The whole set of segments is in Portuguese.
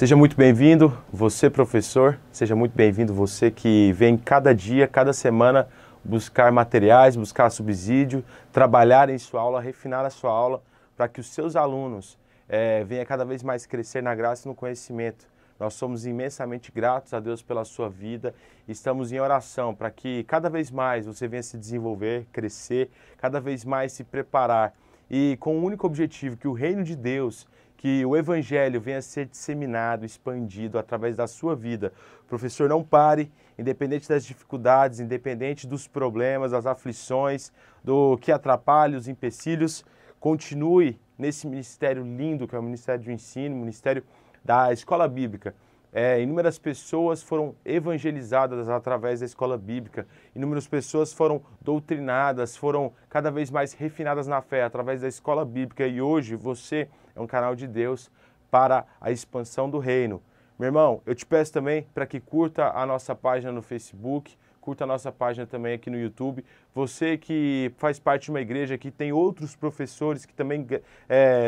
Seja muito bem-vindo, você professor, seja muito bem-vindo você que vem cada dia, cada semana buscar materiais, buscar subsídio, trabalhar em sua aula, refinar a sua aula, para que os seus alunos venham cada vez mais crescer na graça e no conhecimento. Nós somos imensamente gratos a Deus pela sua vida, estamos em oração para que cada vez mais você venha se desenvolver, crescer, cada vez mais se preparar e com o único objetivo que o reino de Deus, que o Evangelho venha a ser disseminado, expandido através da sua vida. Professor, não pare, independente das dificuldades, independente dos problemas, das aflições, do que atrapalha, os empecilhos, continue nesse ministério lindo que é o Ministério do Ensino, o Ministério da Escola Bíblica. Inúmeras pessoas foram evangelizadas através da Escola Bíblica, inúmeras pessoas foram doutrinadas, foram cada vez mais refinadas na fé através da Escola Bíblica e hoje você é um canal de Deus para a expansão do reino. Meu irmão, eu te peço também para que curta a nossa página no Facebook, curta a nossa página também aqui no YouTube. Você que faz parte de uma igreja que tem outros professores que também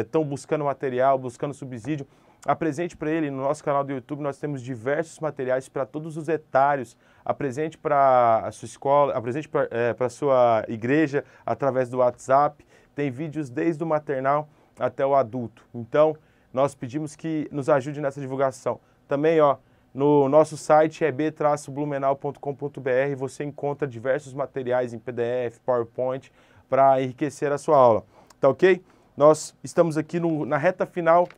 estão buscando material, buscando subsídio, apresente para ele no nosso canal do YouTube, nós temos diversos materiais para todos os etários. Apresente para a sua escola, apresente para a sua igreja através do WhatsApp. Tem vídeos desde o maternal até o adulto. Então, nós pedimos que nos ajude nessa divulgação. Também, no nosso site eb-blumenau.com.br você encontra diversos materiais em PDF, PowerPoint, para enriquecer a sua aula. Tá ok? Nós estamos aqui na reta final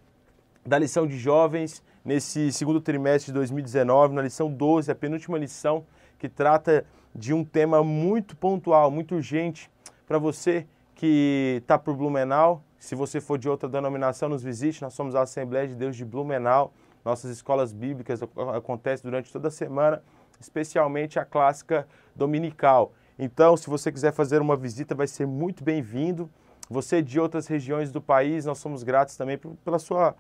da lição de jovens, nesse segundo trimestre de 2019, na lição 12, a penúltima lição, que trata de um tema muito pontual, muito urgente para você que está por Blumenau. Se você for de outra denominação, nos visite, nós somos a Assembleia de Deus de Blumenau, nossas escolas bíblicas acontecem durante toda a semana, especialmente a clássica dominical. Então, se você quiser fazer uma visita, vai ser muito bem-vindo. Você de outras regiões do país, nós somos gratos também pela sua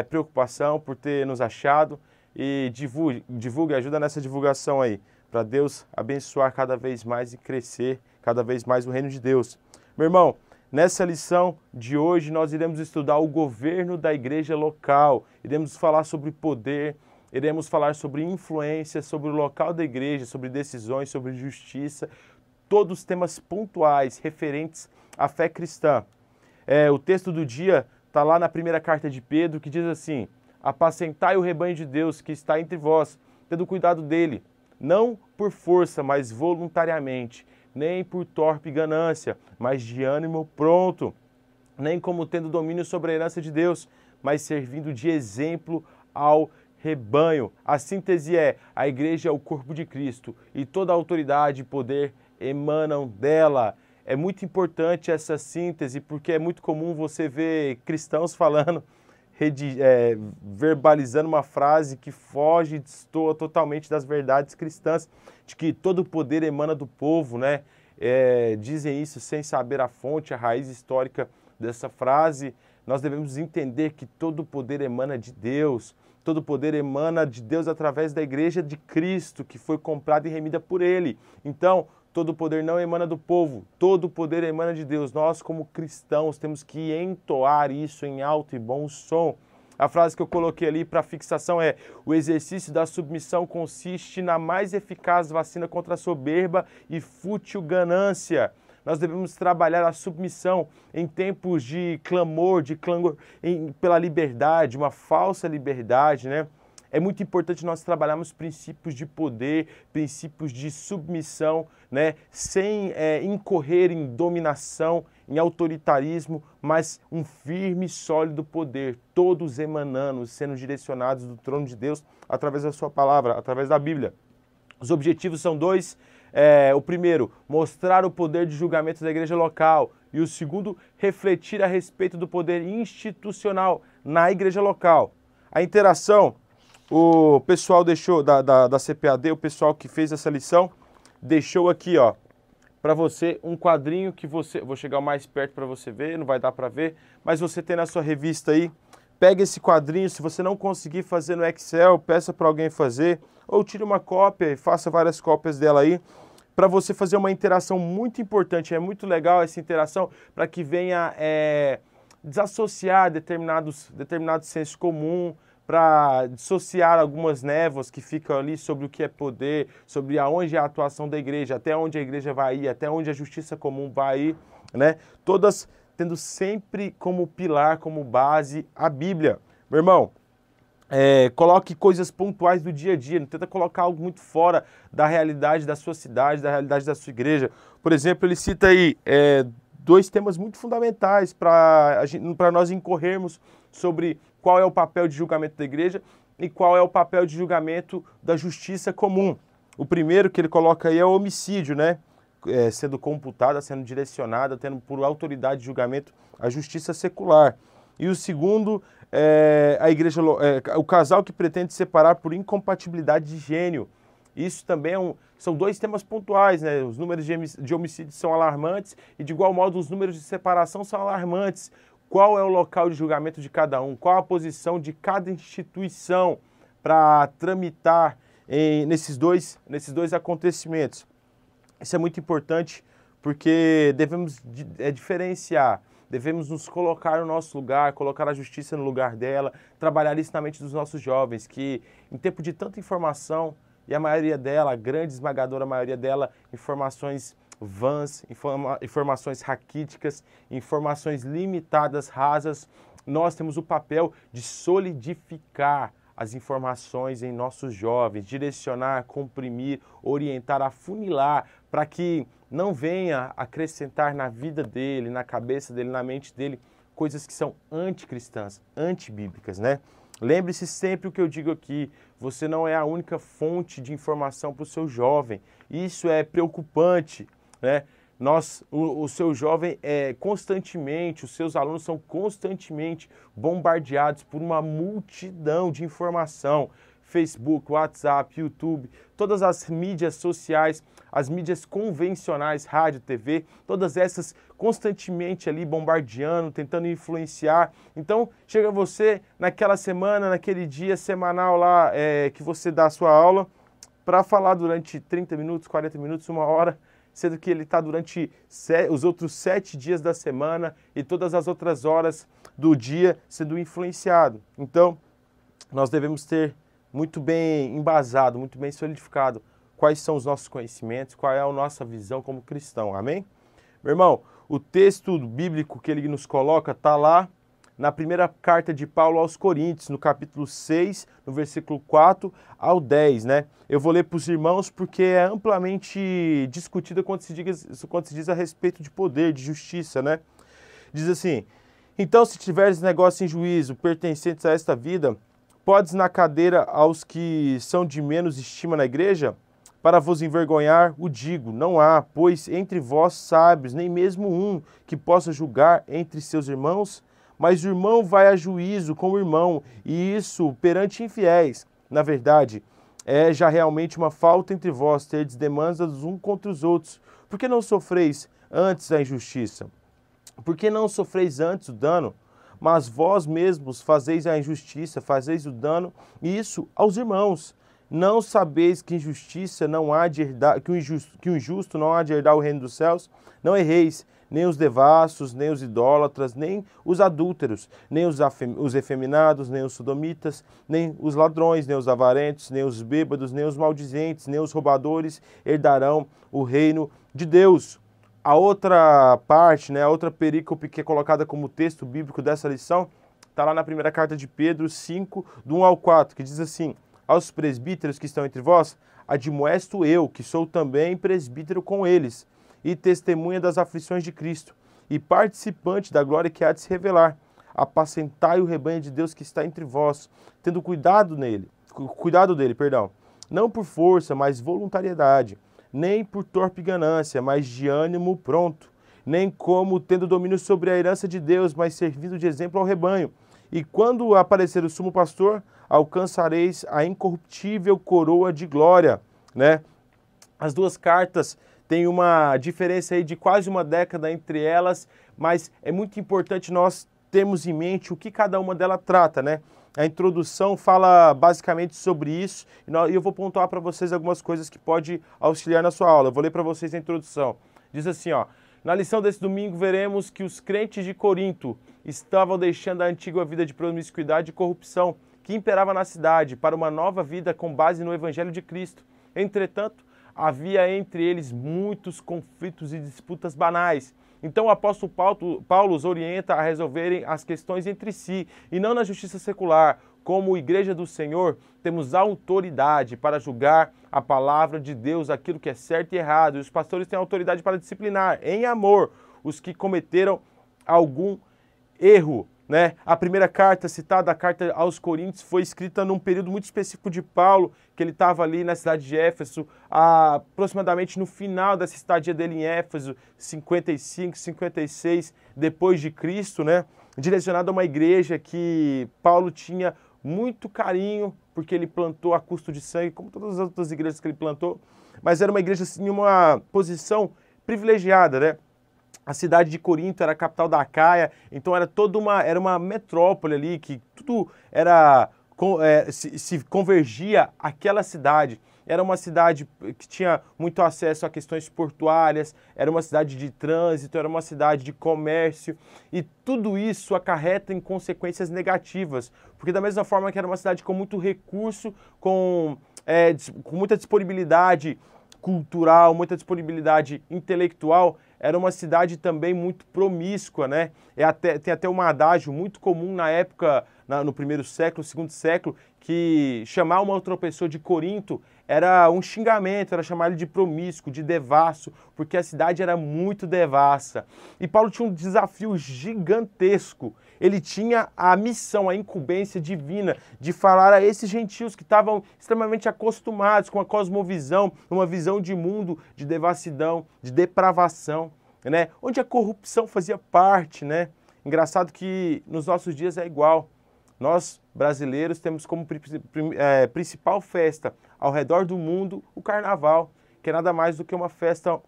preocupação, por ter nos achado e divulgue, ajuda nessa divulgação aí, para Deus abençoar cada vez mais e crescer cada vez mais o reino de Deus. Meu irmão, nessa lição de hoje nós iremos estudar o governo da igreja local, iremos falar sobre poder, iremos falar sobre influência, sobre o local da igreja, sobre decisões, sobre justiça, todos temas pontuais referentes à fé cristã. O texto do dia está lá na primeira carta de Pedro, que diz assim: apacentai o rebanho de Deus que está entre vós, tendo cuidado dele, não por força, mas voluntariamente, nem por torpe ganância, mas de ânimo pronto, nem como tendo domínio sobre a herança de Deus, mas servindo de exemplo ao rebanho. A síntese a igreja é o corpo de Cristo, e toda a autoridade e poder emanam dela. É muito importante essa síntese, porque é muito comum você ver cristãos falando, verbalizando uma frase que foge e destoa totalmente das verdades cristãs, de que todo o poder emana do povo, né? Dizem isso sem saber a fonte, a raiz histórica dessa frase. Nós devemos entender que todo o poder emana de Deus, todo o poder emana de Deus através da igreja de Cristo, que foi comprada e remida por Ele. Então, todo o poder não emana do povo, todo o poder emana de Deus. Nós, como cristãos, temos que entoar isso em alto e bom som. A frase que eu coloquei ali para fixação é: o exercício da submissão consiste na mais eficaz vacina contra a soberba e fútil ganância. Nós devemos trabalhar a submissão em tempos de clamor, pela liberdade, uma falsa liberdade, né? É muito importante nós trabalharmos princípios de poder, princípios de submissão, né? Sem incorrer em dominação, em autoritarismo, mas um firme e sólido poder, todos emanando, sendo direcionados do trono de Deus através da sua palavra, através da Bíblia. Os objetivos são dois. O primeiro, mostrar o poder de julgamento da igreja local. E o segundo, refletir a respeito do poder institucional na igreja local. A interação, o pessoal deixou, da CPAD, o pessoal que fez essa lição, deixou aqui, para você um quadrinho que vou chegar mais perto para você ver, não vai dar para ver, mas você tem na sua revista aí, pega esse quadrinho, se você não conseguir fazer no Excel, peça para alguém fazer, ou tire uma cópia e faça várias cópias dela aí, para você fazer uma interação muito importante. É muito legal essa interação para que venha desassociar determinado senso comum, para dissociar algumas névoas que ficam ali sobre o que é poder, sobre aonde é a atuação da igreja, até onde a igreja vai ir, até onde a justiça comum vai ir, né? Todas tendo sempre como pilar, como base, a Bíblia. Meu irmão, coloque coisas pontuais do dia a dia, não tenta colocar algo muito fora da realidade da sua cidade, da realidade da sua igreja. Por exemplo, ele cita aí dois temas muito fundamentais para nós incorrermos sobre qual é o papel de julgamento da igreja e qual é o papel de julgamento da justiça comum. O primeiro que ele coloca aí é o homicídio, né? Sendo computada, sendo direcionada, tendo por autoridade de julgamento a justiça secular. E o segundo a igreja, o casal que pretende separar por incompatibilidade de gênio. Isso também são dois temas pontuais, né? Os números de homicídio são alarmantes e, de igual modo, os números de separação são alarmantes. Qual é o local de julgamento de cada um? Qual a posição de cada instituição para tramitar nesses dois acontecimentos? Isso é muito importante porque devemos diferenciar, devemos nos colocar no nosso lugar, colocar a justiça no lugar dela, trabalhar isso na mente dos nossos jovens, que em tempo de tanta informação, e a maioria dela, a grande esmagadora maioria dela, informações vãs, informações raquíticas, informações limitadas, rasas, nós temos o papel de solidificar as informações em nossos jovens, direcionar, comprimir, orientar, afunilar, para que não venha acrescentar na vida dele, na cabeça dele, na mente dele, coisas que são anticristãs, antibíblicas, né? Lembre-se sempre o que eu digo aqui, você não é a única fonte de informação para o seu jovem. Isso é preocupante, né? O seu jovem constantemente, os seus alunos são constantemente bombardeados por uma multidão de informação. Facebook, WhatsApp, YouTube, todas as mídias sociais, as mídias convencionais, rádio, TV, todas essas constantemente ali bombardeando, tentando influenciar. Então, chega você naquela semana, naquele dia semanal lá que você dá a sua aula, para falar durante 30 minutos, 40 minutos, uma hora, sendo que ele está durante os outros 7 dias da semana e todas as outras horas do dia sendo influenciado. Então, nós devemos ter muito bem embasado, muito bem solidificado quais são os nossos conhecimentos, qual é a nossa visão como cristão, amém? Meu irmão, o texto bíblico que ele nos coloca está lá na primeira carta de Paulo aos Coríntios, no capítulo 6, no versículo 4 ao 10, né? Eu vou ler para os irmãos porque é amplamente discutida quando se diz a respeito de poder, de justiça, né? Diz assim: então, se tiveres negócio em juízo pertencentes a esta vida, podes na cadeira aos que são de menos estima na igreja? Para vos envergonhar, o digo, não há, pois entre vós sábios, nem mesmo um que possa julgar entre seus irmãos, mas o irmão vai a juízo com o irmão, e isso perante infiéis. Na verdade, é já realmente uma falta entre vós terdes demandas uns contra os outros. Por que não sofreis antes a injustiça? Por que não sofreis antes o dano? Mas vós mesmos fazeis a injustiça, fazeis o dano, e isso aos irmãos. Não sabeis que injustiça não há de herdar, que o injusto não há de herdar o reino dos céus? Não erreis, nem os devassos, nem os idólatras, nem os adúlteros, nem os efeminados, nem os sodomitas, nem os ladrões, nem os avarentos, nem os bêbados, nem os maldizentes, nem os roubadores herdarão o reino de Deus. A outra parte, né, a outra perícope que é colocada como texto bíblico dessa lição, está lá na primeira carta de Pedro 5, do 1 ao 4, que diz assim: aos presbíteros que estão entre vós, admoesto eu, que sou também presbítero com eles, e testemunha das aflições de Cristo, e participante da glória que há de se revelar. Apacentai o rebanho de Deus que está entre vós, tendo cuidado dele, não por força, mas voluntariedade, nem por torpe ganância, mas de ânimo pronto, nem como tendo domínio sobre a herança de Deus, mas servindo de exemplo ao rebanho. E quando aparecer o sumo pastor, alcançareis a incorruptível coroa de glória, né? As duas cartas têm uma diferença aí de quase uma década entre elas, mas é muito importante nós termos em mente o que cada uma delas trata, né? A introdução fala basicamente sobre isso e eu vou pontuar para vocês algumas coisas que pode auxiliar na sua aula. Eu vou ler para vocês a introdução. Diz assim, ó: na lição desse domingo veremos que os crentes de Corinto estavam deixando a antiga vida de promiscuidade e corrupção que imperava na cidade para uma nova vida com base no Evangelho de Cristo. Entretanto, havia entre eles muitos conflitos e disputas banais. Então o apóstolo Paulo os orienta a resolverem as questões entre si e não na justiça secular. Como igreja do Senhor, temos autoridade para julgar a palavra de Deus, aquilo que é certo e errado. E os pastores têm autoridade para disciplinar, em amor, os que cometeram algum erro, né? A primeira carta citada, a carta aos Coríntios, foi escrita num período muito específico de Paulo, que ele estava ali na cidade de Éfeso, aproximadamente no final dessa estadia dele em Éfeso, 55, 56 depois de Cristo, né? Direcionado a uma igreja que Paulo tinha muito carinho, porque ele plantou a custo de sangue, como todas as outras igrejas que ele plantou, mas era uma igreja assim, em uma posição privilegiada, né? A cidade de Corinto era a capital da Acaia, então era era uma metrópole ali, que tudo era, se convergia àquela cidade. Era uma cidade que tinha muito acesso a questões portuárias, era uma cidade de trânsito, era uma cidade de comércio, e tudo isso acarreta em consequências negativas, porque da mesma forma que era uma cidade com muito recurso, com muita disponibilidade cultural, muita disponibilidade intelectual, era uma cidade também muito promíscua, né? Tem até um adágio muito comum na época, no primeiro século, segundo século, que chamar uma outra pessoa de Corinto era um xingamento, era chamar ele de promíscuo, de devasso, porque a cidade era muito devassa. E Paulo tinha um desafio gigantesco. Ele tinha a missão, a incumbência divina de falar a esses gentios que estavam extremamente acostumados com a cosmovisão, uma visão de mundo de devassidão, de depravação, né? Onde a corrupção fazia parte, né? Engraçado que nos nossos dias é igual. Nós, brasileiros, temos como principal festa ao redor do mundo o carnaval, que é nada mais do que uma festa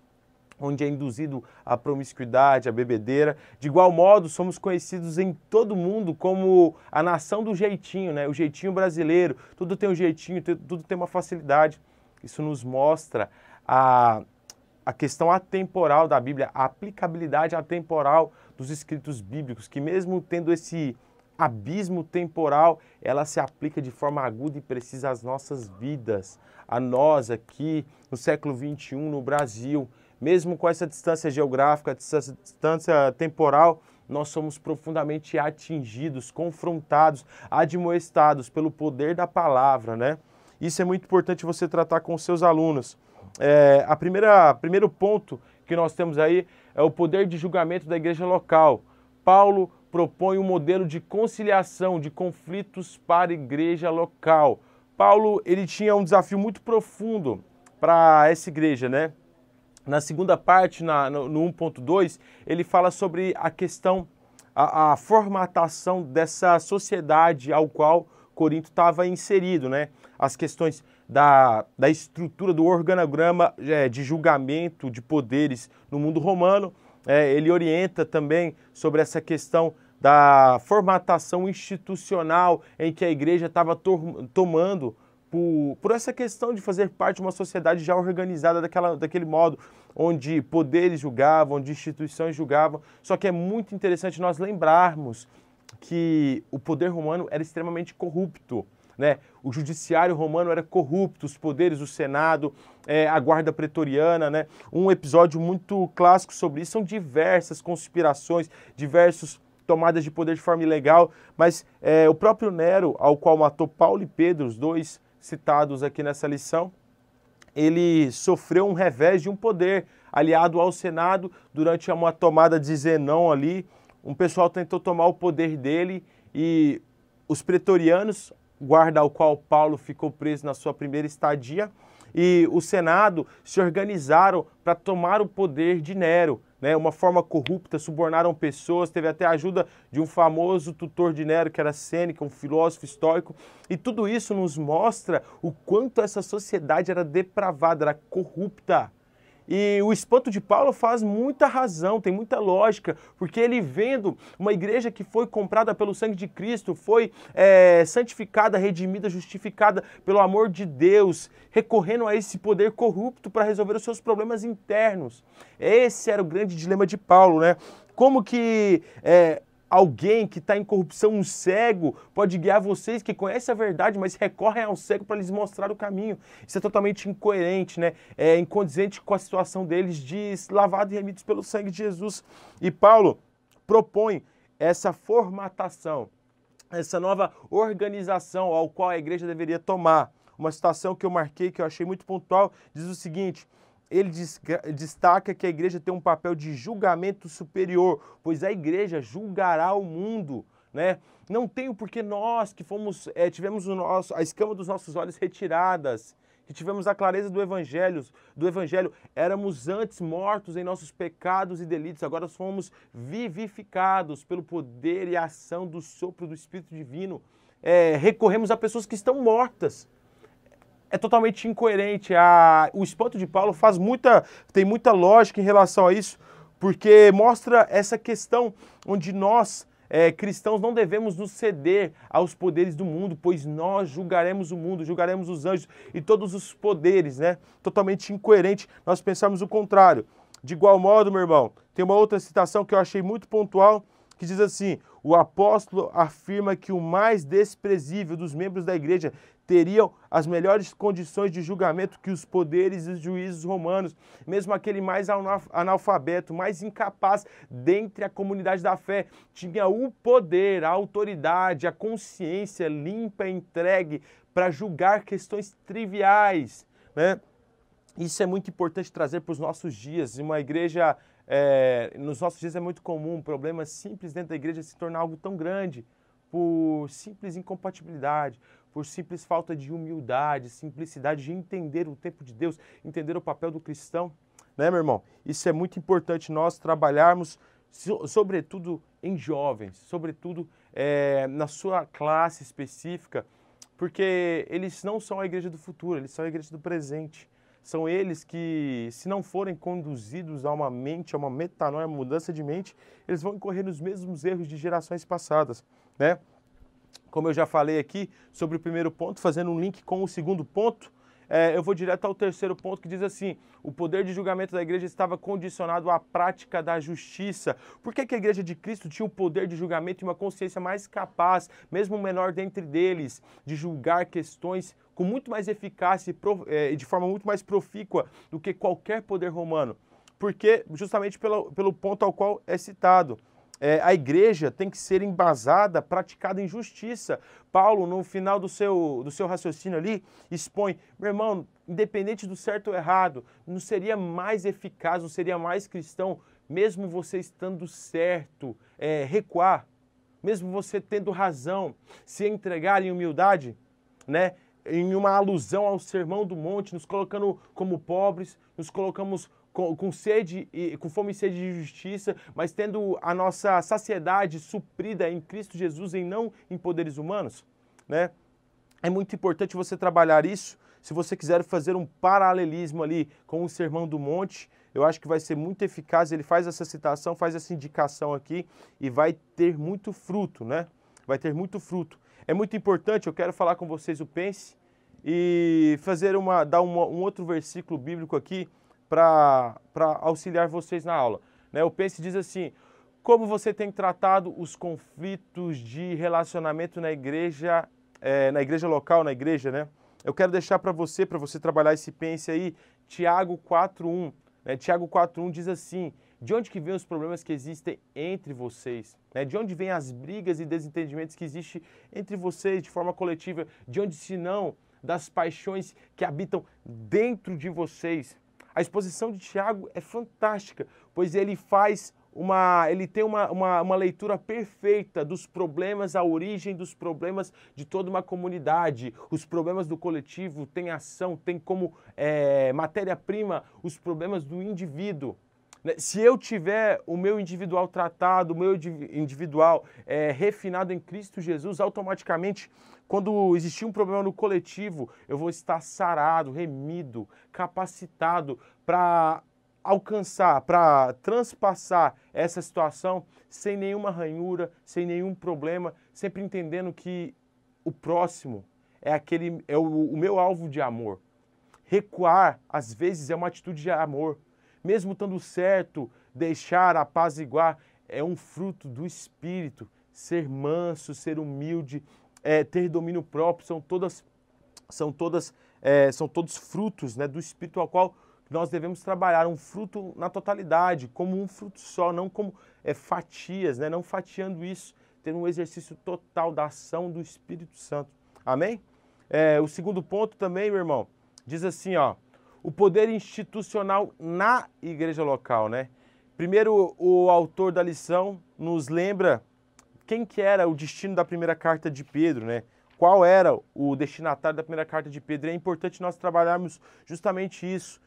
onde é induzido a promiscuidade, a bebedeira. De igual modo, somos conhecidos em todo mundo como a nação do jeitinho, né? O jeitinho brasileiro. Tudo tem um jeitinho, tudo tem uma facilidade. Isso nos mostra a questão atemporal da Bíblia, a aplicabilidade atemporal dos escritos bíblicos, que mesmo tendo esse abismo temporal, ela se aplica de forma aguda e precisa às nossas vidas. A nós aqui, no século XXI, no Brasil, mesmo com essa distância geográfica, essa distância temporal, nós somos profundamente atingidos, confrontados, admoestados pelo poder da palavra, né? Isso é muito importante você tratar com os seus alunos. Primeiro ponto que nós temos aí é o poder de julgamento da igreja local. Paulo propõe um modelo de conciliação de conflitos para a igreja local. Paulo, ele tinha um desafio muito profundo para essa igreja, né? Na segunda parte, no 1.2, ele fala sobre a questão, a formatação dessa sociedade ao qual Corinto estava inserido, né? As questões da estrutura do organograma de julgamento de poderes no mundo romano. Ele orienta também sobre essa questão da formatação institucional em que a igreja estava tomando por essa questão de fazer parte de uma sociedade já organizada daquele modo, onde poderes julgavam, onde instituições julgavam. Só que é muito interessante nós lembrarmos que o poder romano era extremamente corrupto, né? O judiciário romano era corrupto, os poderes, o Senado, a guarda pretoriana, né? Um episódio muito clássico sobre isso são diversas conspirações, diversas tomadas de poder de forma ilegal, mas o próprio Nero, ao qual matou Paulo e Pedro, os dois citados aqui nessa lição, ele sofreu um revés de um poder aliado ao Senado durante uma tomada de Zenão ali. Um pessoal tentou tomar o poder dele e os pretorianos, guarda ao qual Paulo ficou preso na sua primeira estadia, e o Senado se organizaram para tomar o poder de Nero, né? Uma forma corrupta, subornaram pessoas, teve até a ajuda de um famoso tutor de Nero, que era Sêneca, um filósofo estoico, e tudo isso nos mostra o quanto essa sociedade era depravada, era corrupta. E o espanto de Paulo faz muita razão, tem muita lógica, porque ele vendo uma igreja que foi comprada pelo sangue de Cristo, foi santificada, redimida, justificada pelo amor de Deus, recorrendo a esse poder corrupto para resolver os seus problemas internos. Esse era o grande dilema de Paulo, né? Como que alguém que está em corrupção, um cego, pode guiar vocês que conhecem a verdade, mas recorrem ao cego para lhes mostrar o caminho. Isso é totalmente incoerente, né? É incondizente com a situação deles de lavados e remidos pelo sangue de Jesus. E Paulo propõe essa formatação, essa nova organização ao qual a igreja deveria tomar. Uma citação que eu marquei, que eu achei muito pontual, diz o seguinte: ele destaca que a igreja tem um papel de julgamento superior, pois a igreja julgará o mundo, né? Não tem o porquê nós que tivemos a escama dos nossos olhos retiradas, que tivemos a clareza do evangelho, éramos antes mortos em nossos pecados e delitos, agora fomos vivificados pelo poder e a ação do sopro do Espírito Divino. Recorremos a pessoas que estão mortas. É totalmente incoerente. O espanto de Paulo tem muita lógica em relação a isso, porque mostra essa questão onde nós, cristãos, não devemos nos ceder aos poderes do mundo, pois nós julgaremos o mundo, julgaremos os anjos e todos os poderes, né? Totalmente incoerente nós pensarmos o contrário. De igual modo, meu irmão, tem uma outra citação que eu achei muito pontual, que diz assim: o apóstolo afirma que o mais desprezível dos membros da igreja teriam as melhores condições de julgamento que os poderes e os juízes romanos, mesmo aquele mais analfabeto, mais incapaz dentre a comunidade da fé, tinha o poder, a autoridade, a consciência limpa e entregue para julgar questões triviais, né? Isso é muito importante trazer para os nossos dias. Uma igreja, nos nossos dias é muito comum um problema simples dentro da igreja se tornar algo tão grande, por simples incompatibilidade, por simples falta de humildade, simplicidade de entender o tempo de Deus, entender o papel do cristão, né, meu irmão? Isso é muito importante nós trabalharmos, sobretudo em jovens, sobretudo na sua classe específica, porque eles não são a igreja do futuro, eles são a igreja do presente. São eles que, se não forem conduzidos a uma mente, a uma metanoia, a uma mudança de mente, eles vão incorrer nos mesmos erros de gerações passadas, né? Como eu já falei aqui sobre o primeiro ponto, fazendo um link com o segundo ponto, eu vou direto ao terceiro ponto, que diz assim: o poder de julgamento da igreja estava condicionado à prática da justiça. Por que a igreja de Cristo tinha o poder de julgamento e uma consciência mais capaz, mesmo o menor dentre deles, de julgar questões com muito mais eficácia e de forma muito mais profícua do que qualquer poder romano? Porque, justamente pelo ponto ao qual é citado, a igreja tem que ser embasada, praticada em justiça. Paulo, no final do seu raciocínio ali, expõe: meu irmão, independente do certo ou errado, não seria mais eficaz, não seria mais cristão, mesmo você estando certo, recuar, mesmo você tendo razão, se entregar em humildade, né? Em uma alusão ao Sermão do Monte, nos colocando como pobres, nos colocamos com sede, com fome e sede de justiça, mas tendo a nossa saciedade suprida em Cristo Jesus e não em poderes humanos, né? É muito importante você trabalhar isso. Se você quiser fazer um paralelismo ali com o Sermão do Monte, eu acho que vai ser muito eficaz. Ele faz essa citação, faz essa indicação aqui e vai ter muito fruto, né? Vai ter muito fruto. É muito importante, eu quero falar com vocês o Pense e dar um outro versículo bíblico aqui para auxiliar vocês na aula, né? O Pense diz assim: como você tem tratado os conflitos de relacionamento na igreja local, na igreja, né? Eu quero deixar para você trabalhar esse Pense aí, Tiago 4:1, né? Tiago 4:1 diz assim: de onde que vêm os problemas que existem entre vocês? Né? De onde vêm as brigas e desentendimentos que existem entre vocês de forma coletiva? De onde, se não, das paixões que habitam dentro de vocês? A exposição de Tiago é fantástica, pois ele tem uma leitura perfeita dos problemas, a origem dos problemas de toda uma comunidade. Os problemas do coletivo têm ação, tem como matéria-prima os problemas do indivíduo. Se eu tiver o meu individual tratado, o meu individual refinado em Cristo Jesus, automaticamente, quando existir um problema no coletivo, eu vou estar sarado, remido, capacitado para alcançar, para transpassar essa situação sem nenhuma ranhura, sem nenhum problema, sempre entendendo que o próximo é o meu alvo de amor. Recuar, às vezes, é uma atitude de amor. Mesmo estando certo, deixar, apaziguar, é um fruto do Espírito. Ser manso, ser humilde, ter domínio próprio, são todos frutos, né, do Espírito ao qual nós devemos trabalhar, um fruto na totalidade, como um fruto só, não como fatias, né, não fatiando isso, ter um exercício total da ação do Espírito Santo. Amém? O segundo ponto também, meu irmão, diz assim, ó, o poder institucional na igreja local, né? Primeiro, o autor da lição nos lembra quem que era o destino da primeira carta de Pedro, né? Qual era o destinatário da primeira carta de Pedro? E é importante nós trabalharmos justamente isso.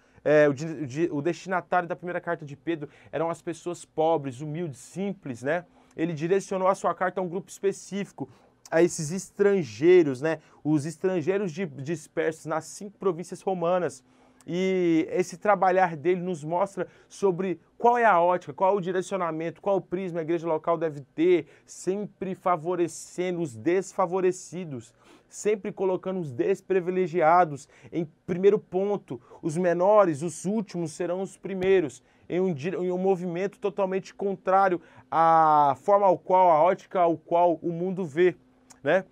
O destinatário da primeira carta de Pedro eram as pessoas pobres, humildes, simples, né? Ele direcionou a sua carta a um grupo específico, a esses estrangeiros, né? Os estrangeiros dispersos nas 5 províncias romanas. E esse trabalhar dele nos mostra sobre qual é a ótica, qual é o direcionamento, qual o prisma a igreja local deve ter, sempre favorecendo os desfavorecidos, sempre colocando os desprivilegiados em primeiro ponto. Os menores, os últimos serão os primeiros, em um movimento totalmente contrário à forma ao qual, a ótica ao qual o mundo vê, né?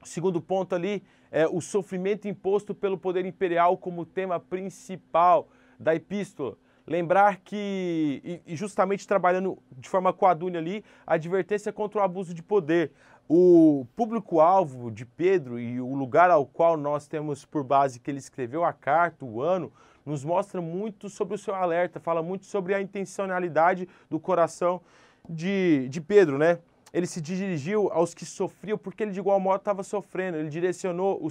O segundo ponto ali é o sofrimento imposto pelo poder imperial como tema principal da epístola. Lembrar que, e justamente trabalhando de forma coadune ali, a advertência contra o abuso de poder. O público-alvo de Pedro e o lugar ao qual nós temos por base que ele escreveu a carta, o ano, nos mostra muito sobre o seu alerta, fala muito sobre a intencionalidade do coração de Pedro, né? Ele se dirigiu aos que sofriam, porque ele de igual modo estava sofrendo. Ele direcionou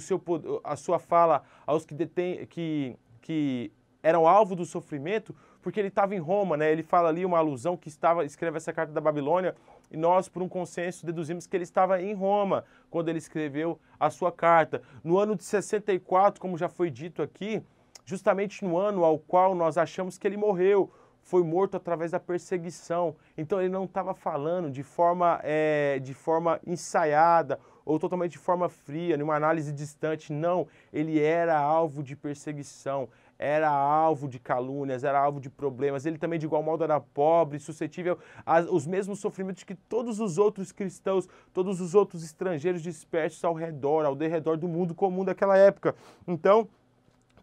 a sua fala aos que eram alvo do sofrimento, porque ele estava em Roma, né? Ele fala ali uma alusão que escreve essa carta da Babilônia, e nós, por um consenso, deduzimos que ele estava em Roma quando ele escreveu a sua carta. No ano de 64, como já foi dito aqui, justamente no ano ao qual nós achamos que ele morreu, foi morto através da perseguição. Então ele não estava falando de forma ensaiada ou totalmente de forma fria, numa análise distante. Não, ele era alvo de perseguição, era alvo de calúnias, era alvo de problemas. Ele também, de igual modo, era pobre, suscetível aos mesmos sofrimentos que todos os outros cristãos, todos os outros estrangeiros dispersos ao derredor do mundo comum daquela época. Então,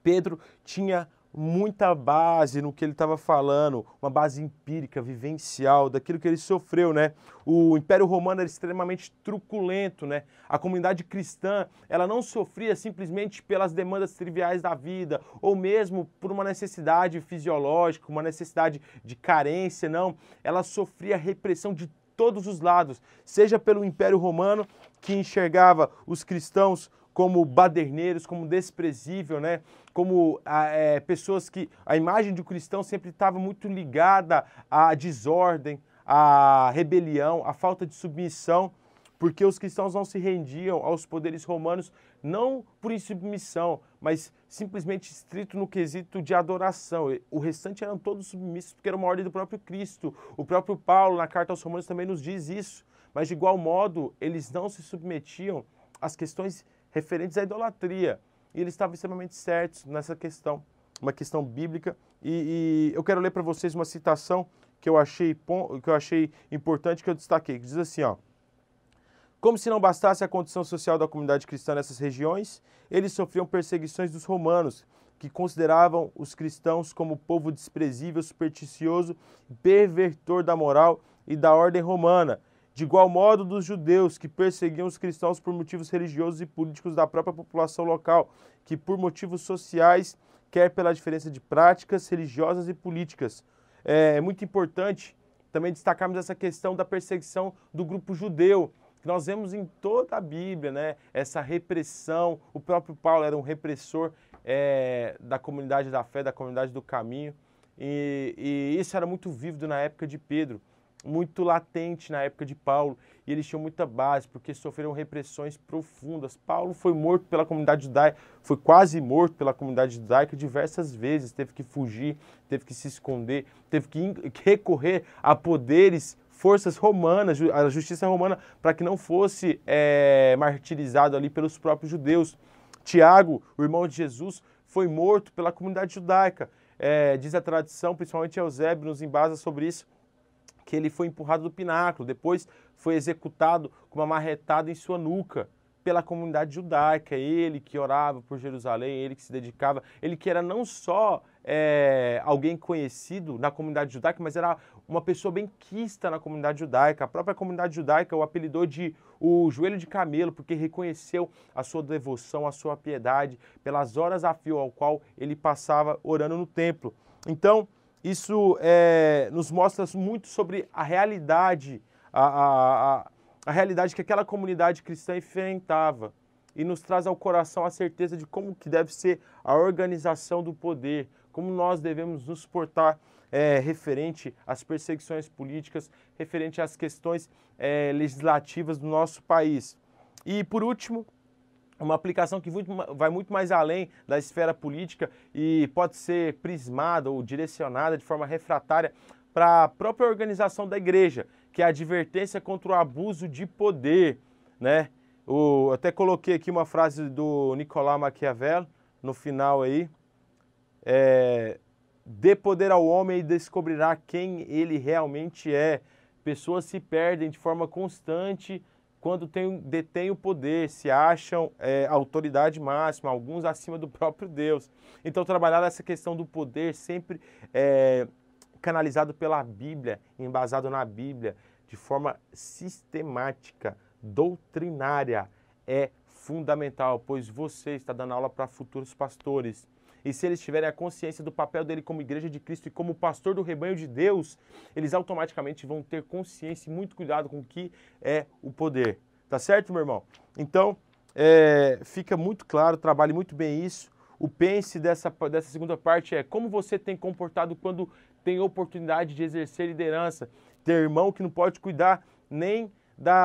Pedro tinha muita base no que ele estava falando, uma base empírica, vivencial, daquilo que ele sofreu, né? O Império Romano era extremamente truculento, né? A comunidade cristã, ela não sofria simplesmente pelas demandas triviais da vida, ou mesmo por uma necessidade fisiológica, uma necessidade de carência, não. Ela sofria repressão de todos os lados, seja pelo Império Romano, que enxergava os cristãos como baderneiros, como desprezível, né? Como pessoas que... A imagem do cristão sempre estava muito ligada à desordem, à rebelião, à falta de submissão, porque os cristãos não se rendiam aos poderes romanos, não por insubmissão, mas simplesmente estrito no quesito de adoração. O restante eram todos submissos, porque era uma ordem do próprio Cristo. O próprio Paulo, na carta aos Romanos, também nos diz isso. Mas, de igual modo, eles não se submetiam às questões referentes à idolatria. E eles estavam extremamente certos nessa questão, uma questão bíblica. E eu quero ler para vocês uma citação que eu achei importante, que eu destaquei, que diz assim, ó: como se não bastasse a condição social da comunidade cristã nessas regiões, eles sofriam perseguições dos romanos, que consideravam os cristãos como povo desprezível, supersticioso, pervertor da moral e da ordem romana. De igual modo dos judeus, que perseguiam os cristãos por motivos religiosos e políticos da própria população local, que por motivos sociais, quer pela diferença de práticas religiosas e políticas. É muito importante também destacarmos essa questão da perseguição do grupo judeu, que nós vemos em toda a Bíblia, né? Essa repressão. O próprio Paulo era um repressor da comunidade da fé, da comunidade do caminho, e isso era muito vívido na época de Pedro, muito latente na época de Paulo, e eles tinham muita base, porque sofreram repressões profundas. Paulo foi morto pela comunidade judaica, foi quase morto pela comunidade judaica diversas vezes, teve que fugir, teve que se esconder, teve que recorrer a poderes, forças romanas, a justiça romana, para que não fosse martirizado ali pelos próprios judeus. Tiago, o irmão de Jesus, foi morto pela comunidade judaica. Diz a tradição, principalmente Eusébio nos embasa sobre isso, que ele foi empurrado do pináculo, depois foi executado com uma marretada em sua nuca pela comunidade judaica, ele que orava por Jerusalém, ele que se dedicava, ele que era não só alguém conhecido na comunidade judaica, mas era uma pessoa bem quista na comunidade judaica. A própria comunidade judaica o apelidou de o joelho de camelo, porque reconheceu a sua devoção, a sua piedade, pelas horas a fio ao qual ele passava orando no templo. Então, isso nos mostra muito sobre a realidade, a realidade que aquela comunidade cristã enfrentava e nos traz ao coração a certeza de como que deve ser a organização do poder, como nós devemos nos portar referente às perseguições políticas, referente às questões legislativas do nosso país. E, por último, uma aplicação que vai muito mais além da esfera política e pode ser prismada ou direcionada de forma refratária para a própria organização da igreja, que é a advertência contra o abuso de poder, né? Até coloquei aqui uma frase do Nicolau Maquiavel no final aí. Dê poder ao homem e descobrirá quem ele realmente é. Pessoas se perdem de forma constante quando detêm o poder, se acham autoridade máxima, alguns acima do próprio Deus. Então, trabalhar essa questão do poder sempre canalizado pela Bíblia, embasado na Bíblia, de forma sistemática, doutrinária, é fundamental, pois você está dando aula para futuros pastores. E se eles tiverem a consciência do papel dele como igreja de Cristo e como pastor do rebanho de Deus, eles automaticamente vão ter consciência e muito cuidado com o que é o poder. Tá certo, meu irmão? Então, fica muito claro, trabalhe muito bem isso. O pense dessa segunda parte é como você tem comportado quando tem oportunidade de exercer liderança. Ter irmão que não pode cuidar nem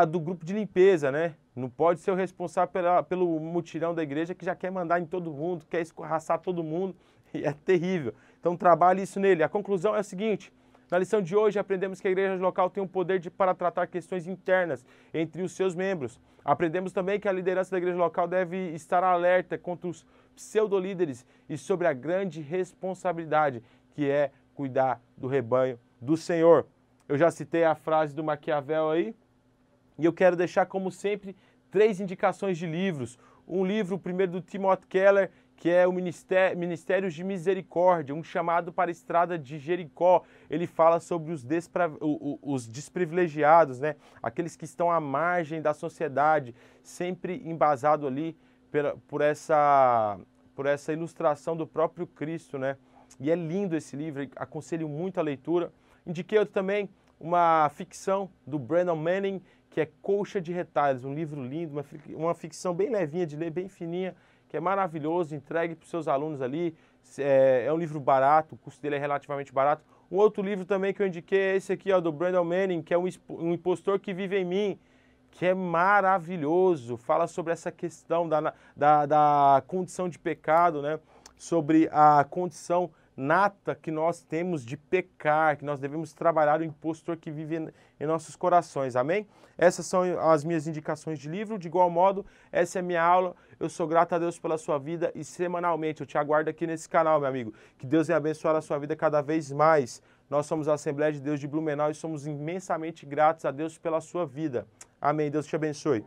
do grupo de limpeza, né? Não pode ser o responsável pelo mutirão da igreja que já quer mandar em todo mundo, quer escorraçar todo mundo, e é terrível. Então trabalhe isso nele. A conclusão é a seguinte: na lição de hoje aprendemos que a igreja local tem o poder para tratar questões internas entre os seus membros. Aprendemos também que a liderança da igreja local deve estar alerta contra os pseudolíderes e sobre a grande responsabilidade que é cuidar do rebanho do Senhor. Eu já citei a frase do Maquiavel aí, e eu quero deixar, como sempre, 3 indicações de livros. Um livro, o primeiro do Timothy Keller, que é o Ministérios de Misericórdia, um chamado para a estrada de Jericó. Ele fala sobre os desprivilegiados, né? Aqueles que estão à margem da sociedade, sempre embasado ali por essa ilustração do próprio Cristo, né? E é lindo esse livro, aconselho muito a leitura. Indiquei outro também, uma ficção do Brennan Manning, que é Colcha de Retalhos, um livro lindo, uma ficção bem levinha de ler, bem fininha, que é maravilhoso, entregue para os seus alunos ali. É um livro barato, o custo dele é relativamente barato. Um outro livro também que eu indiquei é esse aqui, ó, do Brennan Manning, que é um impostor que vive em mim, que é maravilhoso, fala sobre essa questão da condição de pecado, né? Sobre a condição nata que nós temos de pecar, que nós devemos trabalhar o impostor que vive em nossos corações, amém? Essas são as minhas indicações de livro. De igual modo, essa é a minha aula. Eu sou grato a Deus pela sua vida e semanalmente eu te aguardo aqui nesse canal, meu amigo. Que Deus venha abençoar a sua vida cada vez mais. Nós somos a Assembleia de Deus de Blumenau e somos imensamente gratos a Deus pela sua vida. Amém. Deus te abençoe.